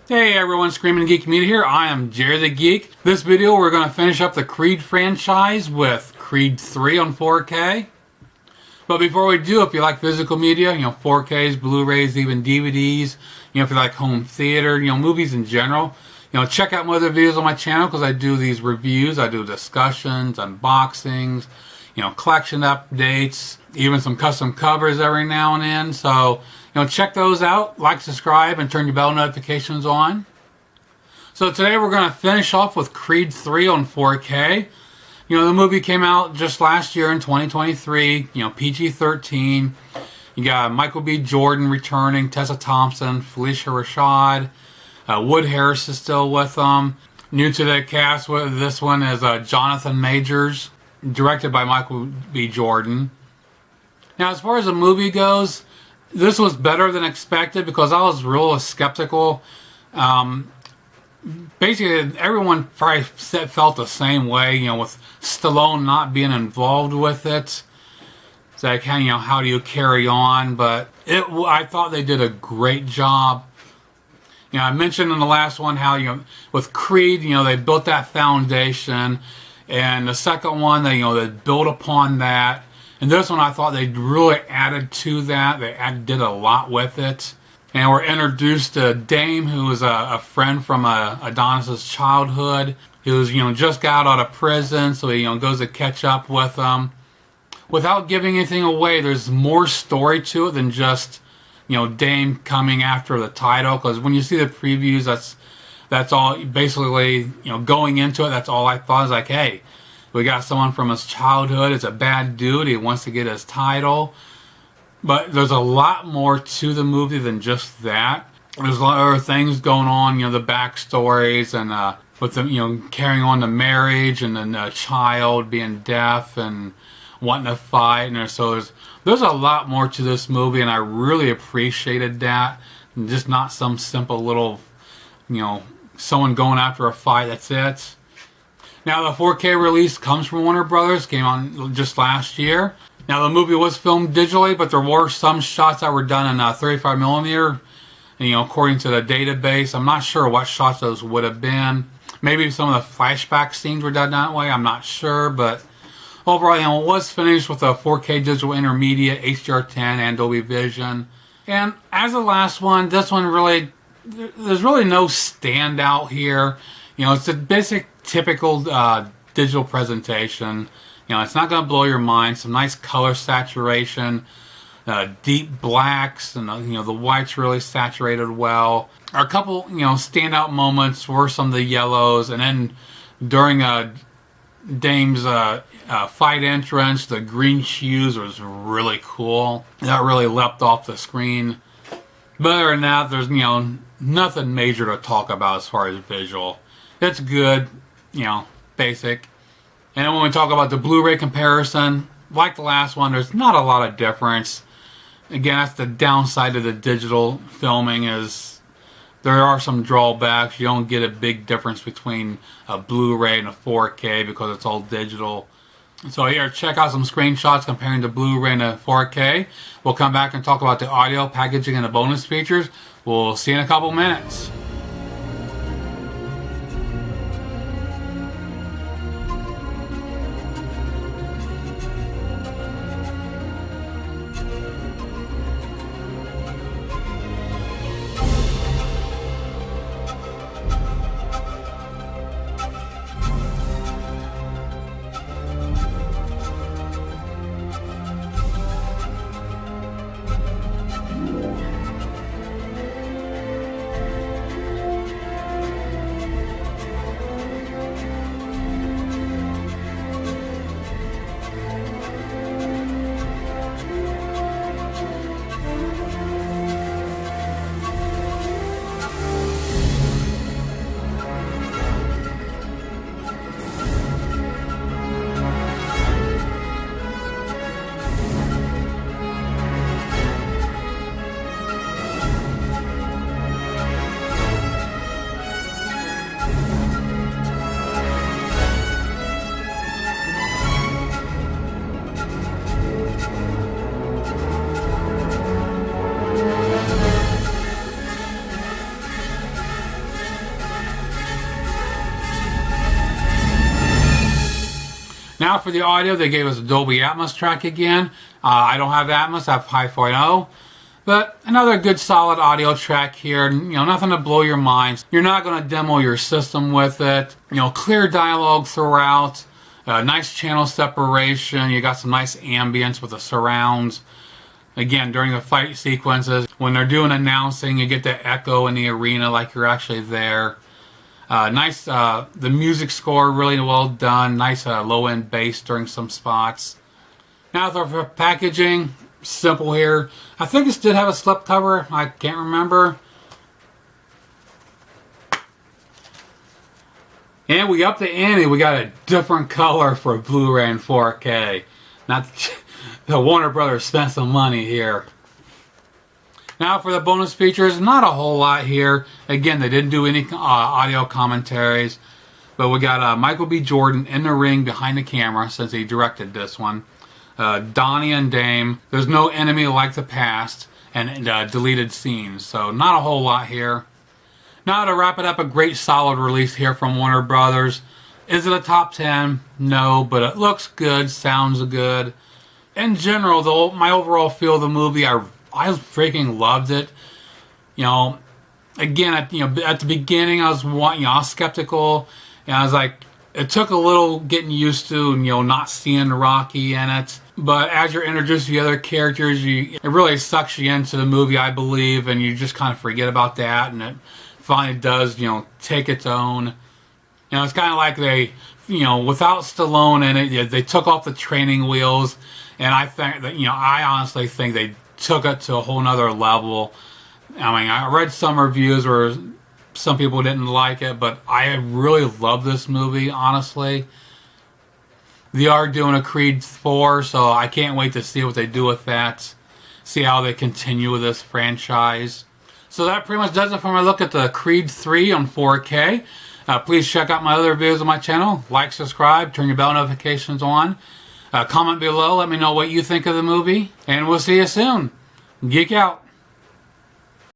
Hey everyone, Screaming Geek Media here. I am Jerry the Geek. This video we're going to finish up the Creed franchise with Creed 3 on 4K. But before we do, if you like physical media, 4Ks, Blu-rays, even DVDs, if you like home theater, movies in general, check out my other videos on my channel because I do these reviews, I do discussions, unboxings, collection updates, even some custom covers every now and then. So, check those out, like, subscribe, and turn your bell notifications on. So today we're going to finish off with Creed 3 on 4K. The movie came out just last year in 2023, PG-13. You got Michael B. Jordan returning, Tessa Thompson, Felicia Rashad, Wood Harris is still with them. New to the cast with this one is Jonathan Majors, directed by Michael B. Jordan. Now, as far as the movie goes, this was better than expected because I was real skeptical. Basically, everyone probably felt the same way, with Stallone not being involved with it. It's like, how do you carry on? But I thought they did a great job. I mentioned in the last one how, with Creed, they built that foundation. And the second one, they built upon that. And this one, I thought they really added to that. They did a lot with it. And we're introduced to Dame, who is a friend from Adonis's childhood. He was, just got out of prison, so he, goes to catch up with them. Without giving anything away, there's more story to it than just, Dame coming after the title. Because when you see the previews, that's all, basically, going into it, that's all I thought. I was like, hey, we got someone from his childhood. It's a bad dude. He wants to get his title. But there's a lot more to the movie than just that. There's a lot of other things going on, the backstories and with them, carrying on the marriage and then the child being deaf and wanting to fight. And so there's a lot more to this movie, and I really appreciated that. And just not some simple little, someone going after a fight. That's it. Now, the 4K release comes from Warner Brothers. Came on just last year. Now, the movie was filmed digitally, but there were some shots that were done in 35mm. And, according to the database, I'm not sure what shots those would have been. Maybe some of the flashback scenes were done that way. I'm not sure, but overall, it was finished with a 4K digital intermediate, HDR10, and Dolby Vision. And as the last one, this one really, there's really no standout here. It's a basic, typical digital presentation. It's not going to blow your mind. Some nice color saturation, deep blacks, and the whites really saturated well. A couple, standout moments were some of the yellows, and then during Dame's fight entrance, the green hues was really cool. That really leapt off the screen. But other than that, there's nothing major to talk about as far as visual. It's good, basic. And then when we talk about the Blu-ray comparison, like the last one, there's not a lot of difference. Again, that's the downside of the digital filming, is there are some drawbacks. You don't get a big difference between a Blu-ray and a 4K because it's all digital. So here, check out some screenshots comparing the Blu-ray and the 4K. We'll come back and talk about the audio, packaging, and the bonus features. We'll see you in a couple minutes. Now for the audio, they gave us a Dolby Atmos track again. I don't have Atmos, I have 5.0. But another good solid audio track here. You know, nothing to blow your mind. You're not going to demo your system with it. You know, clear dialogue throughout. Nice channel separation. You got some nice ambience with the surrounds. Again, during the fight sequences, when they're doing announcing, you get the echo in the arena like you're actually there. Nice, the music score really well done. Nice low-end bass during some spots. Now for packaging, simple here. I think this did have a slipcover. I can't remember. And we upped the ante. We got a different color for Blu-ray and 4K. Not the Warner Brothers spent some money here. Now for the bonus features, not a whole lot here. Again, they didn't do any audio commentaries. But we got Michael B. Jordan in the ring behind the camera since he directed this one. Donnie and Dame. There's no enemy like the past. And deleted scenes. So not a whole lot here. Now to wrap it up, a great solid release here from Warner Brothers. Is it a top 10? No, but it looks good, sounds good. In general, though, my overall feel of the movie, I freaking loved it. You know, again, at the beginning, I was skeptical, and I was like, it took a little getting used to, not seeing Rocky in it. But as you're introduced to the other characters, it really sucks you into the movie, I believe, and you just kind of forget about that, and it finally does, take its own. It's kind of like they, without Stallone in it, they took off the training wheels, and I think that, I honestly think they took it to a whole nother level. I mean, I read some reviews where some people didn't like it, but I really love this movie, honestly. They are doing a Creed 4, so I can't wait to see what they do with that. See how they continue with this franchise. So that pretty much does it for my look at the Creed 3 on 4K. Please check out my other videos on my channel. Like, subscribe, turn your bell notifications on. Comment below, let me know what you think of the movie. And we'll see you soon. Geek out.